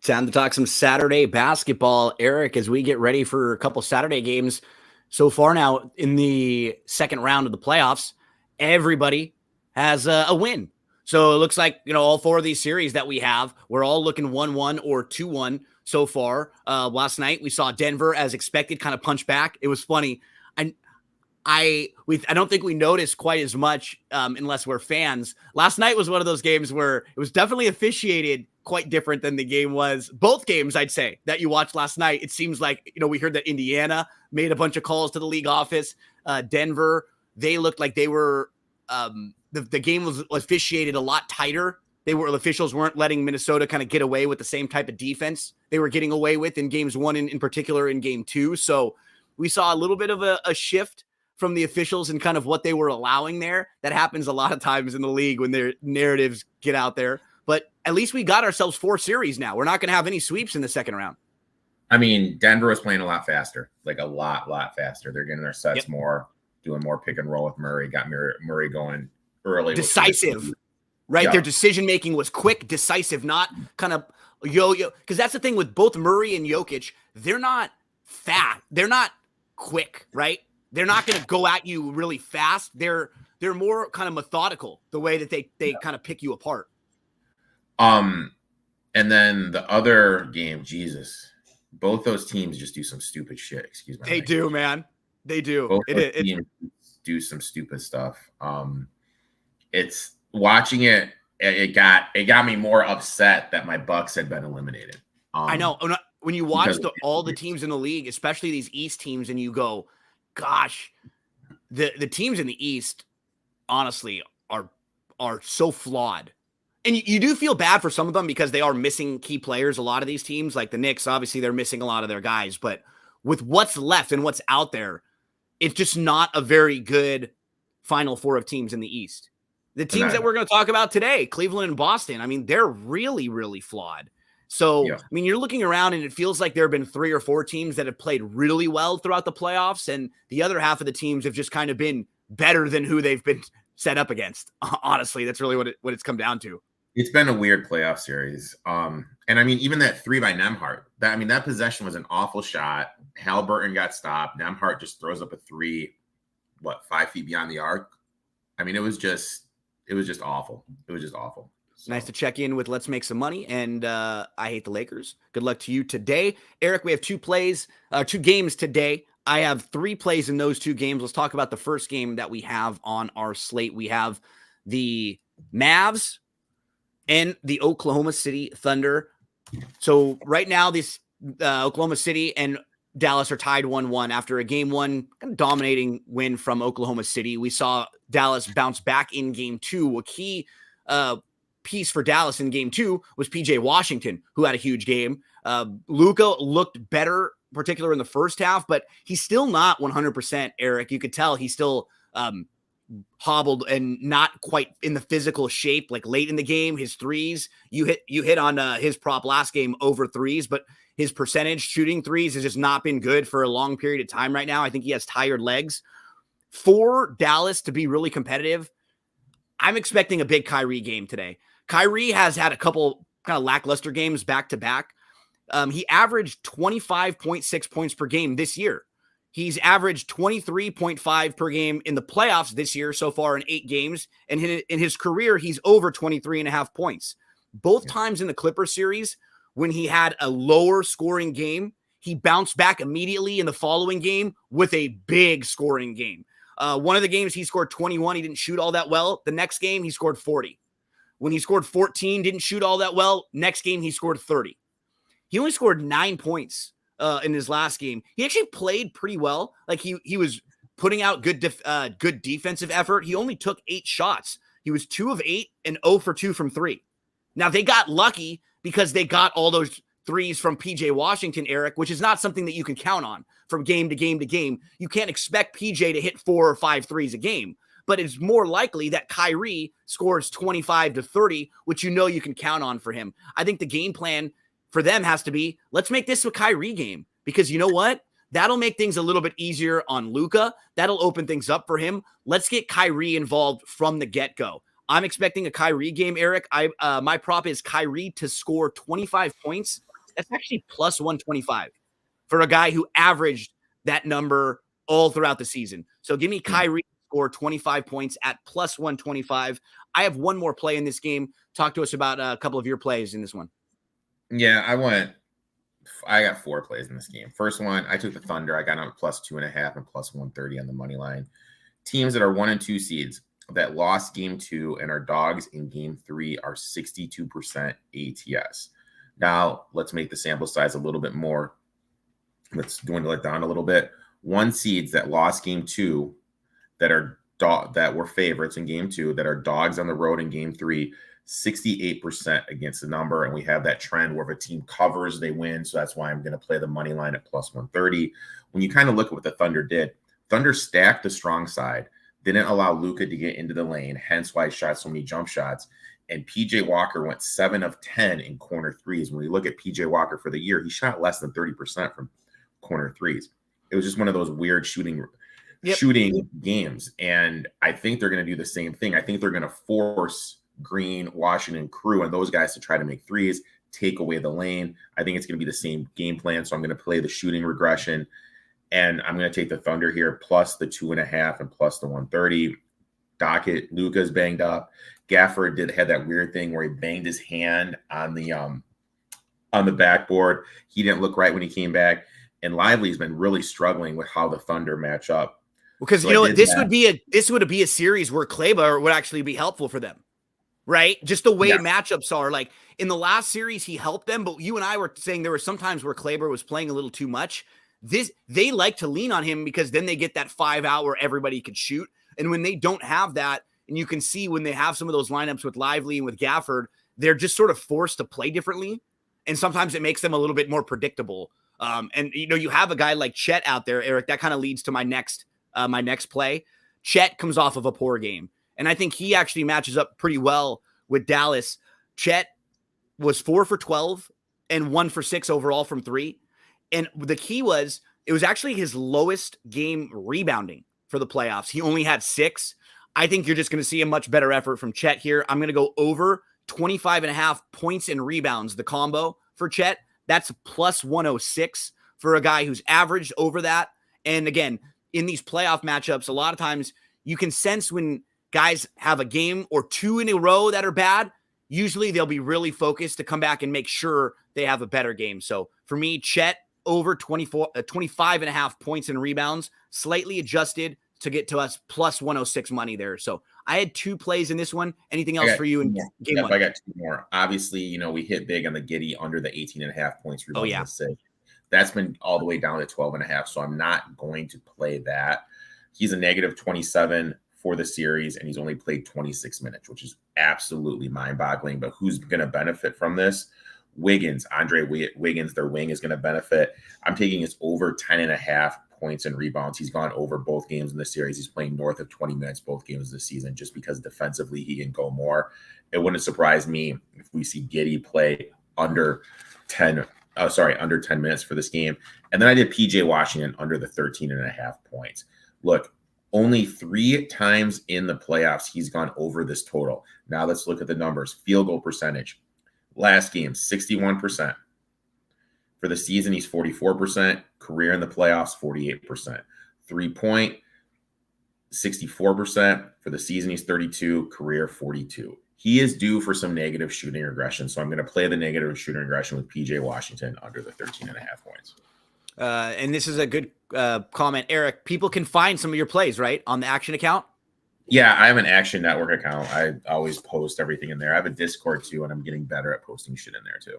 Time to talk some Saturday basketball, Erik, as we get ready for a couple Saturday games. So far now in the second round of the playoffs, everybody has a win. So it looks like, all four of these series that we have, we're all looking 1-1 or 2-1 so far. Last night we saw Denver, as expected, kind of punch back. It was funny. I don't think we noticed quite as much unless we're fans. Last night was one of those games where it was definitely officiated quite different than the game was. Both games, I'd say, that you watched last night, it seems like, we heard that Indiana made a bunch of calls to the league office. Denver, they looked like they were the game was officiated a lot tighter. The officials weren't letting Minnesota kind of get away with the same type of defense they were getting away with in games one, in particular in game two. So we saw a little bit of a shift from the officials and kind of what they were allowing there. That happens a lot of times in the league when their narratives get out there. But at least we got ourselves 4 series now. We're not going to have any sweeps in the second round. I mean, Denver was playing a lot faster, like a lot faster. They're getting their sets more, doing more pick and roll with Murray. Got Murray going early. Decisive, right? Yeah. Their decision-making was quick, decisive, not kind of yo-yo. Because that's the thing with both Murray and Jokic. They're not fast. They're not quick, right? They're not going to go at you really fast. They're more kind of methodical, the way that they kind of pick you apart. And then the other game, Jesus, both those teams just do some stupid shit. Excuse me. They do, man. They do. Both those teams do some stupid stuff. It's watching it. It got me more upset that my Bucks had been eliminated. I know. When you watch all the teams in the league, especially these East teams, and you go, gosh, the teams in the East, honestly, are so flawed. And you do feel bad for some of them because they are missing key players. A lot of these teams, like the Knicks, obviously they're missing a lot of their guys. But with what's left and what's out there, it's just not a very good Final Four of teams in the East. The teams that we're going to talk about today, Cleveland and Boston, I mean, they're really, really flawed. So, I mean, you're looking around and it feels like there have been 3 or 4 teams that have played really well throughout the playoffs. And the other half of the teams have just kind of been better than who they've been set up against. Honestly, that's really what it's come down to. It's been a weird playoff series. And I mean, even that 3 by Nembhard, that possession was an awful shot. Halliburton got stopped. Nembhard just throws up a 3, 5 feet beyond the arc. I mean, it was just awful. It was just awful. So. Nice to check in with Let's Make Some Money, and I hate the Lakers. Good luck to you today. Erik, we have 2 games today. I have 3 plays in those 2 games. Let's talk about the first game that we have on our slate. We have the Mavs and the Oklahoma City Thunder. So right now, this Oklahoma City and Dallas are tied 1-1 after a game 1 kind of dominating win from Oklahoma City. We saw Dallas bounce back in game 2. A key piece for Dallas in game 2 was PJ Washington, who had a huge game. Luka looked better, particularly in the first half, but he's still not 100%, Erik. You could tell he's still hobbled and not quite in the physical shape. Like late in the game, his threes, you hit on his prop last game over threes, but his percentage shooting threes has just not been good for a long period of time right now. I think he has tired legs. For Dallas to be really competitive, I'm expecting a big Kyrie game today. Kyrie has had a couple kind of lackluster games back to back. He averaged 25.6 points per game this year. He's averaged 23.5 per game in the playoffs this year so far in 8 games. And in his career, he's over 23.5 points. Both times in the Clippers series, when he had a lower scoring game, he bounced back immediately in the following game with a big scoring game. One of the games he scored 21, he didn't shoot all that well. The next game, he scored 40. When he scored 14, didn't shoot all that well. Next game, he scored 30. He only scored 9 points in his last game. He actually played pretty well. Like he was putting out good defensive effort. He only took 8 shots. He was 2 of 8 and 0 for 2 from 3. Now they got lucky because they got all those threes from PJ Washington, Erik, which is not something that you can count on from game to game to game. You can't expect PJ to hit 4 or 5 threes a game, but it's more likely that Kyrie scores 25 to 30, which you can count on for him. I think the game plan for them has to be, let's make this a Kyrie game, because you know what? That'll make things a little bit easier on Luka. That'll open things up for him. Let's get Kyrie involved from the get-go. I'm expecting a Kyrie game, Erik. My prop is Kyrie to score 25 points That's actually plus 125 for a guy who averaged that number all throughout the season. So give me Kyrie score 25 points at plus 125. I have one more play in this game. Talk to us about a couple of your plays in this one. Yeah, I got 4 plays in this game. First one, I took the Thunder. I got them at plus 2.5 and plus 130 on the money line. Teams that are 1 and 2 seeds that lost game 2 and are dogs in game 3 are 62% ATS. Now, let's make the sample size a little bit more. Let's dwindle it down a little bit. 1 seeds that lost game 2 that were favorites in game 2 that are dogs on the road in game 3, 68% against the number. And we have that trend where if a team covers, they win. So that's why I'm going to play the money line at plus 130. When you kind of look at what the Thunder did, Thunder stacked the strong side, didn't allow Luka to get into the lane, hence why he shot so many jump shots. And PJ Walker went 7 of 10 in corner threes. When we look at PJ Walker for the year, he shot less than 30% from corner threes. It was just one of those weird shooting games. And I think they're going to do the same thing. I think they're going to force Green, Washington, Crew, and those guys to try to make threes, take away the lane. I think it's going to be the same game plan. So I'm going to play the shooting regression, and I'm going to take the Thunder here plus the 2.5 and plus the 130. Docket, Luka's banged up. Gafford had that weird thing where he banged his hand on the backboard. He didn't look right when he came back. And Lively's been really struggling with how the Thunder match up. Because so this would be a series where Kleber would actually be helpful for them. Right? Just the way matchups are. Like in the last series, he helped them, but you and I were saying there were some times where Kleber was playing a little too much. They like to lean on him because then they get that 5 out where everybody could shoot. And when they don't have that, and you can see when they have some of those lineups with Lively and with Gafford, they're just sort of forced to play differently. And sometimes it makes them a little bit more predictable. And you have a guy like Chet out there, Eric, that kind of leads to my next play. Chet comes off of a poor game. And I think he actually matches up pretty well with Dallas. Chet was 4 for 12 and 1 for 6 overall from 3. And the key was it was actually his lowest game rebounding for the playoffs. He only had 6. I think you're just going to see a much better effort from Chet here. I'm going to go over 25.5 points and rebounds, the combo for Chet. That's plus 106 for a guy who's averaged over that. And again, in these playoff matchups, a lot of times you can sense when guys have a game or 2 in a row that are bad, usually they'll be really focused to come back and make sure they have a better game. So for me, Chet over 25.5 points and rebounds, slightly adjusted to get to us plus 106 money there. So I had 2 plays in this one. Anything else for you in game 1? I got 2 more. Obviously, we hit big on the Giddey under the 18.5 points. Oh, yeah. That's been all the way down to 12.5. So I'm not going to play that. He's a negative 27 for the series, and he's only played 26 minutes, which is absolutely mind-boggling. But who's going to benefit from this? Wiggins, Andre Wiggins, their wing, is going to benefit. I'm taking his over 10.5 points and rebounds. He's gone over both games in the series. He's playing north of 20 minutes both games this season just because defensively he can go more. It wouldn't surprise me if we see Giddey play under 10 minutes for this game. And then I did PJ Washington under the 13.5 points. Look, only 3 times in the playoffs he's gone over this total. Now let's look at the numbers. Field goal percentage. Last game, 61%. For the season, he's 44%. Career in the playoffs, 48%. 3-point, 64%. For the season, he's 32. Career, 42. He is due for some negative shooting regression, so I'm going to play the negative shooting regression with PJ Washington under the 13.5 points. And this is a good comment, Eric. People can find some of your plays, right, on the Action account? Yeah, I have an Action Network account. I always post everything in there. I have a Discord too, and I'm getting better at posting shit in there too.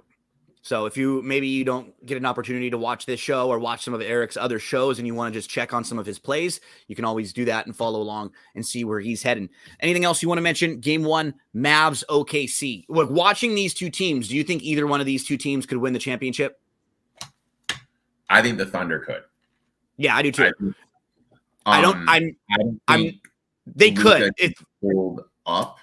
So if maybe you don't get an opportunity to watch this show or watch some of Eric's other shows and you want to just check on some of his plays, you can always do that and follow along and see where he's heading. Anything else you want to mention? Game 1, Mavs, OKC. Look, watching these 2 teams, do you think either one of these 2 teams could win the championship? I think the Thunder could. Yeah, I do too. They could. It's pulled up.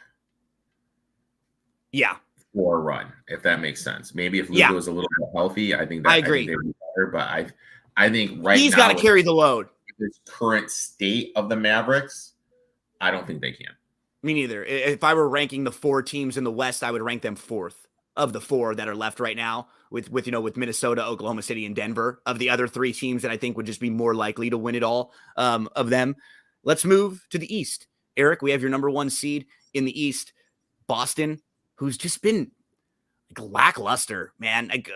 Yeah. For a run, if that makes sense. Maybe if Luka was a little bit healthy, I think that I agree. They'd be better, but I think he's got to carry the load. This current state of the Mavericks, I don't think they can. Me neither. If I were ranking the 4 teams in the West, I would rank them 4th. of the 4 that are left right now with Minnesota, Oklahoma City, and Denver, of the other 3 teams that I think would just be more likely to win it all, of them. Let's move to the East. Erik, we have your number 1 seed in the East, Boston, who's just been like lackluster, man. Like,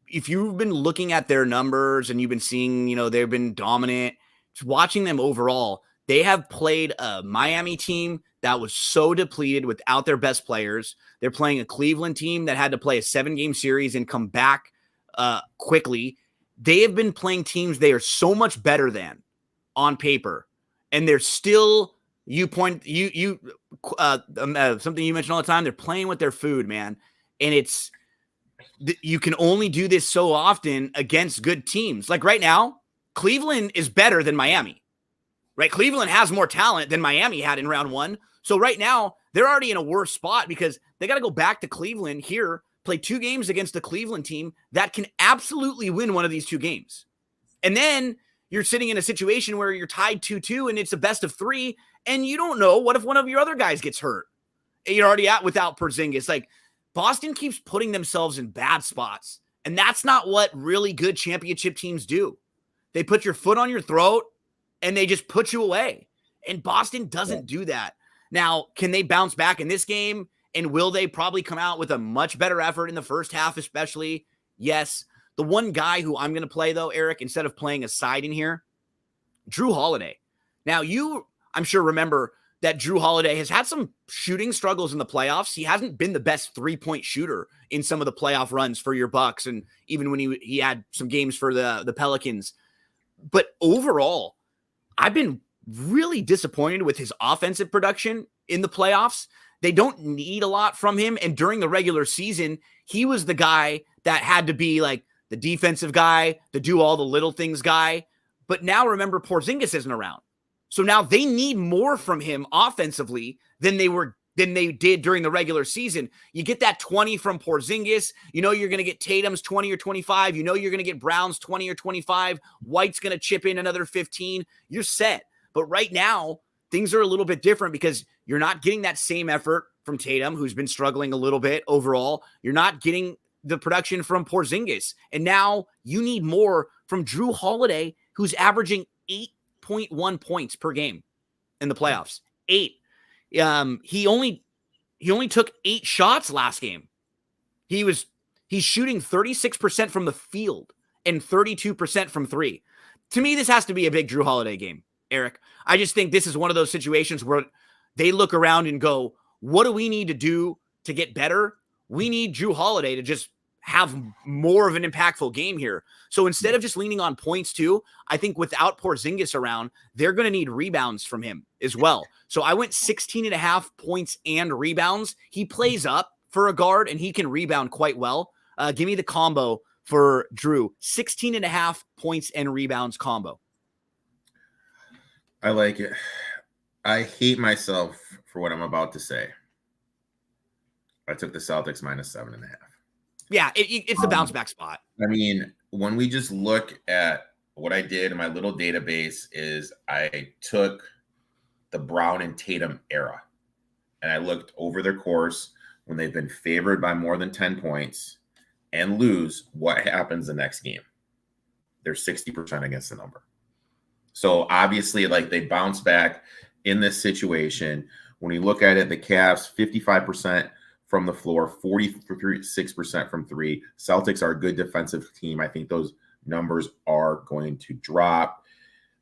if you've been looking at their numbers and you've been seeing, they've been dominant, just watching them overall, they have played a Miami team that was so depleted without their best players. They're playing a Cleveland team that had to play a 7-game series and come back quickly. They have been playing teams they are so much better than on paper, and they're still something you mentioned all the time. They're playing with their food, man, and you can only do this so often against good teams. Like right now, Cleveland is better than Miami. Right? Cleveland has more talent than Miami had in round 1. So right now, they're already in a worse spot because they got to go back to Cleveland here, play 2 games against the Cleveland team that can absolutely win one of these 2 games. And then you're sitting in a situation where you're tied 2-2 and it's a best of 3, and you don't know what if one of your other guys gets hurt. You're already out without Porzingis. Like, Boston keeps putting themselves in bad spots, and that's not what really good championship teams do. They put your foot on your throat and they just put you away. And Boston doesn't do that. Now, can they bounce back in this game? And will they probably come out with a much better effort in the first half, especially? Yes. The one guy who I'm going to play, though, Erik, instead of playing a side in here, Jrue Holiday. Now, I'm sure, remember that Jrue Holiday has had some shooting struggles in the playoffs. He hasn't been the best 3-point shooter in some of the playoff runs for your Bucks, and even when he had some games for the Pelicans. But overall, I've been really disappointed with his offensive production in the playoffs. They don't need a lot from him. And during the regular season, he was the guy that had to be like the defensive guy, the do all the little things guy. But now remember, Porzingis isn't around. So now they need more from him offensively than they did during the regular season. You get that 20 from Porzingis. You're going to get Tatum's 20 or 25. You're going to get Brown's 20 or 25. White's going to chip in another 15. You're set. But right now, things are a little bit different because you're not getting that same effort from Tatum, who's been struggling a little bit overall. You're not getting the production from Porzingis. And now you need more from Jrue Holiday, who's averaging 8.1 points per game in the playoffs. 8. He only took 8 shots last game. He's shooting 36% from the field and 32% from 3. To me, this has to be a big Jrue Holiday game, Erik. I just think this is one of those situations where they look around and go, what do we need to do to get better? We need Jrue Holiday to just have more of an impactful game here. So instead of just leaning on points too, I think without Porzingis around, they're going to need rebounds from him as well. So I went 16.5 points and rebounds. He plays up for a guard and he can rebound quite well. Give me the combo for Jrue. 16.5 points and rebounds combo. I like it. I hate myself for what I'm about to say. I took the Celtics minus 7.5. Yeah, it's the bounce back spot. I mean, when we just look at what I did in my little database is I took the Brown and Tatum era and I looked over their course when they've been favored by more than 10 points and lose, what happens the next game? They're 60% against the number. So obviously, like, they bounce back in this situation. When you look at it, the Cavs, 55% from the floor, 46% from 3. Celtics are a good defensive team. I think those numbers are going to drop.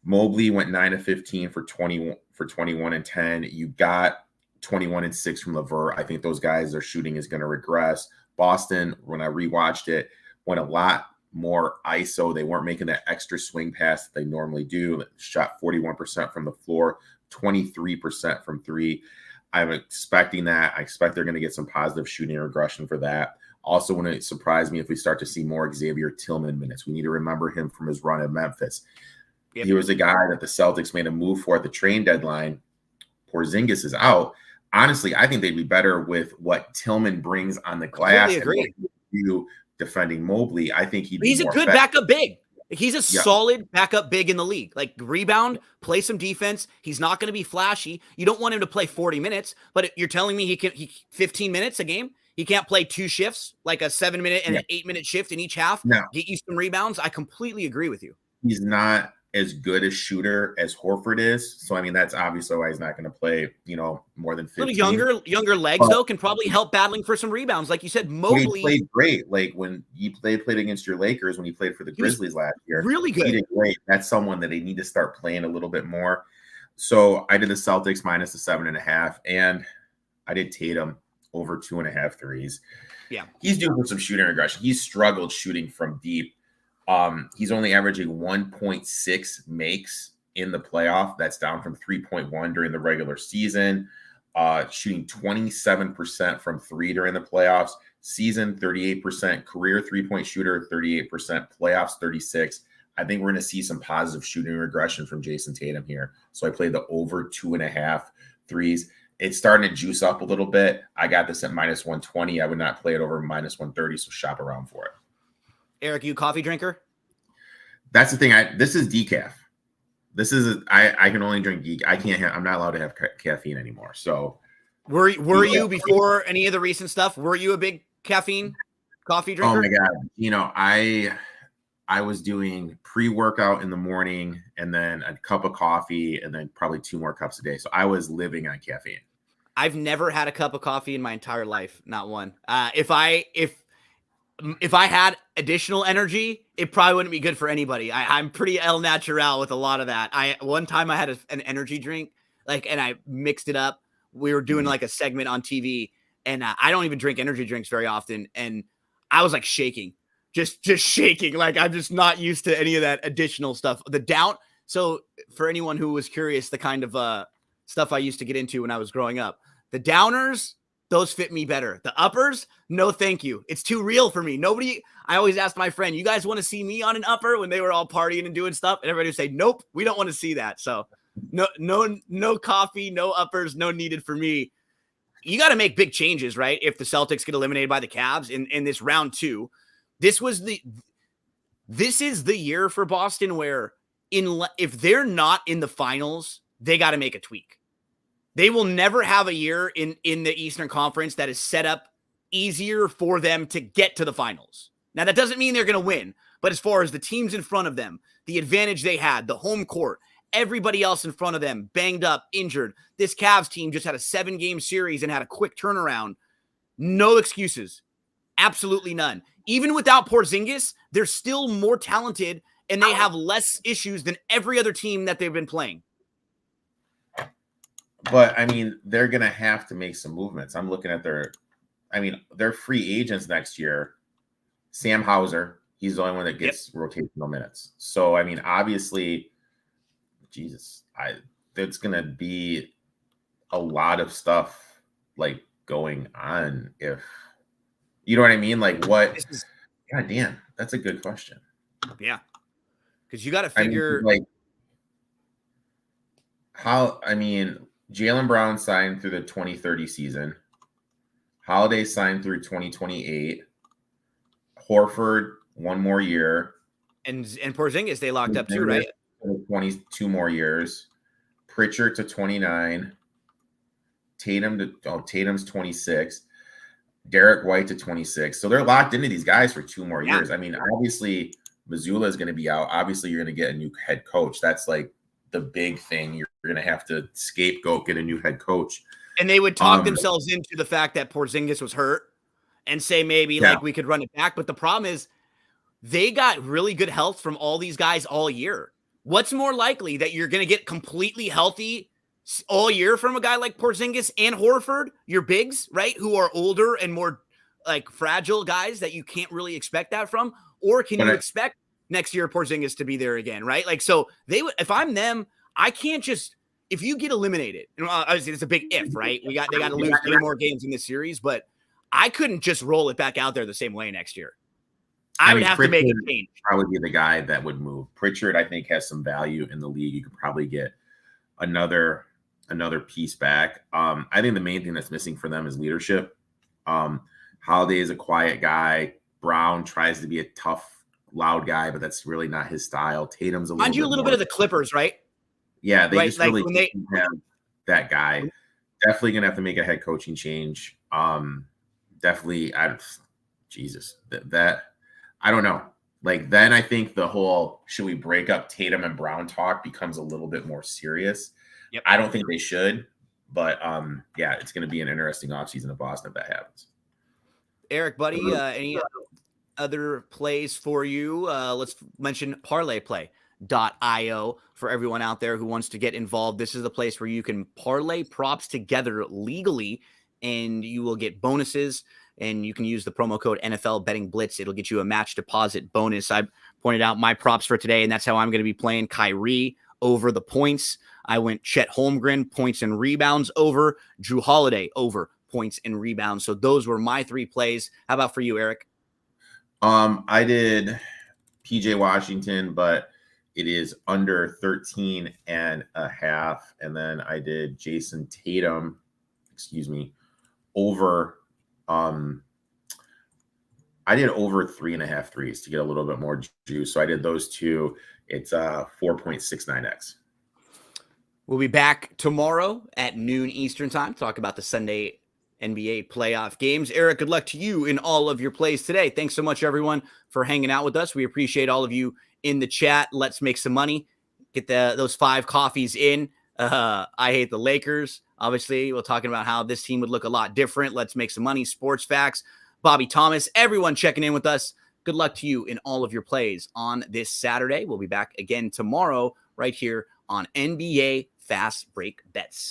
Mobley went 9 of 15 for 21 and 10. You got 21 and 6 from LeVert. I think those guys, their shooting is going to regress. Boston, when I rewatched it, went a lot more ISO. They weren't making that extra swing pass that they normally do. Shot 41% from the floor, 23% from 3. I'm expecting that. I expect they're going to get some positive shooting regression for that. Also, wouldn't surprise me if we start to see more Xavier Tillman minutes. We need to remember him from his run at Memphis. Yep. He was a guy that the Celtics made a move for at the trade deadline. Porzingis is out. Honestly, I think they'd be better with what Tillman brings on the glass. Agree. And defending Mobley. I think he's a good backup big. He's a solid backup big in the league. Like, rebound, play some defense. He's not going to be flashy. You don't want him to play 40 minutes, but you're telling me he 15 minutes a game? He can't play 2 shifts, like a 7-minute and Yeah. an 8-minute shift in each half, No. get you some rebounds. I completely agree with you. He's not as good a shooter as Horford is. So, I mean, that's obviously why he's not going to play, more than 15. Little younger legs, though, can probably help battling for some rebounds. Like you said, Mobley. He played great. Like when he played against your Lakers, when he played for the Grizzlies last year. Really good. He did great. That's someone that they need to start playing a little bit more. So I did the Celtics minus the 7.5, and I did Tatum over 2.5 threes. Yeah. He's due for some shooting regression. He's struggled shooting from deep. He's only averaging 1.6 makes in the playoff. That's down from 3.1 during the regular season. Shooting 27% from 3 during the playoffs. Season 38%. Career 3-point shooter 38%. Playoffs 36. I think we're going to see some positive shooting regression from Jason Tatum here. So I played the over 2.5 threes. It's starting to juice up a little bit. I got this at minus 120. I would not play it over minus 130, so shop around for it. Erik, you a coffee drinker? That's the thing. This is decaf. I can only drink geek. I'm not allowed to have caffeine anymore. So were you before any of the recent stuff? Were you a big coffee drinker? Oh my God. I was doing pre-workout in the morning and then a cup of coffee and then probably 2 more cups a day. So I was living on caffeine. I've never had a cup of coffee in my entire life. Not one. If I had additional energy, it probably wouldn't be good for anybody. I'm pretty el natural with a lot of that. One time I had an energy drink, and I mixed it up. We were doing like a segment on TV, and I don't even drink energy drinks very often. And I was like shaking, just shaking. Like I'm just not used to any of that additional stuff. The down. So for anyone who was curious, the kind of stuff I used to get into when I was growing up, the downers, those fit me better. The uppers, no no you. It's too real for me. I always asked my friend, you guys want to see me on an upper when they were all partying and doing stuff? And everybody would say, nope, we don't want to see that. So no coffee, no uppers, no needed for me. You got to make big changes, right? If the Celtics get eliminated by the Cavs in this round 2, this is the year for Boston where if they're not in the finals, they got to make a tweak. They will never have a year in the Eastern Conference that is set up easier for them to get to the finals. Now, that doesn't mean they're going to win, but as far as the teams in front of them, the advantage they had, the home court, everybody else in front of them, banged up, injured. This Cavs team just had a 7-game series and had a quick turnaround. No excuses. Absolutely none. Even without Porzingis, they're still more talented and they have less issues than every other team that they've been playing. But, I mean, they're going to have to make some movements. I'm looking at their free agents next year. Sam Hauser, he's the only one that gets rotational minutes. So, I mean, obviously, there's going to be a lot of stuff, going on if – you know what I mean? God damn, that's a good question. Yeah. Because you got to figure Jaylen Brown signed through the 2030 season. Holiday signed through 2028. Horford 1 more year. And Porzingis they locked up too, right? 22 more years. Pritchard to 29. Tatum's 26. Derek White to 26. So they're locked into these guys for 2 more years. I mean, obviously Mazzulla is going to be out. Obviously you're going to get a new head coach. That's the big thing. You're going to have to scapegoat, get a new head coach. And they would talk themselves into the fact that Porzingis was hurt and say maybe we could run it back. But the problem is they got really good health from all these guys all year. What's more likely, that you're going to get completely healthy all year from a guy like Porzingis and Horford, your bigs, right, who are older and more fragile guys that you can't really expect that from? Or can you expect next year Porzingis to be there again, right? So they would, if I'm them, I can't just, if you get eliminated, and obviously it's a big if, right? They got to lose 3 more games in this series, but I couldn't just roll it back out there the same way next year. I would have to make a change. Probably be the guy that would move. Pritchard, I think, has some value in the league. You could probably get another piece back. I think the main thing that's missing for them is leadership. Holiday is a quiet guy. Brown tries to be a tough, loud guy, but that's really not his style. Tatum's a little bit of the Clippers, right? Yeah, they just really don't have that guy. Definitely gonna have to make a head coaching change. definitely. Jesus, that I don't know. Like then I think the whole should we break up Tatum and Brown talk becomes a little bit more serious. Yep. I don't think they should, but yeah, it's going to be an interesting offseason in Boston if that happens. Erik, buddy, any other plays for you? Let's mention parlayplay.io for everyone out there who wants to get involved. This is the place where you can parlay props together legally, and you will get bonuses. And you can use the promo code NFL Betting Blitz. It'll get you a match deposit bonus. I pointed out my props for today, and that's how I'm going to be playing Kyrie over the points. I went Chet Holmgren, points and rebounds over. Drew Holiday over points and rebounds. So those were my 3 plays. How about for you, Erik? I did PJ Washington, but it is under 13.5. And then I did Jason Tatum, over I did over 3.5 threes to get a little bit more juice. So I did those 2. It's 4.69x. We'll be back tomorrow at noon Eastern time. Talk about the Sunday NBA playoff games. Erik, good luck to you in all of your plays today. Thanks so much, everyone, for hanging out with us. We appreciate all of you in the chat. Let's make some money. Get those 5 coffees in. I hate the Lakers. Obviously, we're talking about how this team would look a lot different. Let's make some money. Sports Facts. Bobby Thomas, everyone checking in with us. Good luck to you in all of your plays on this Saturday. We'll be back again tomorrow right here on NBA Fast Break Bets.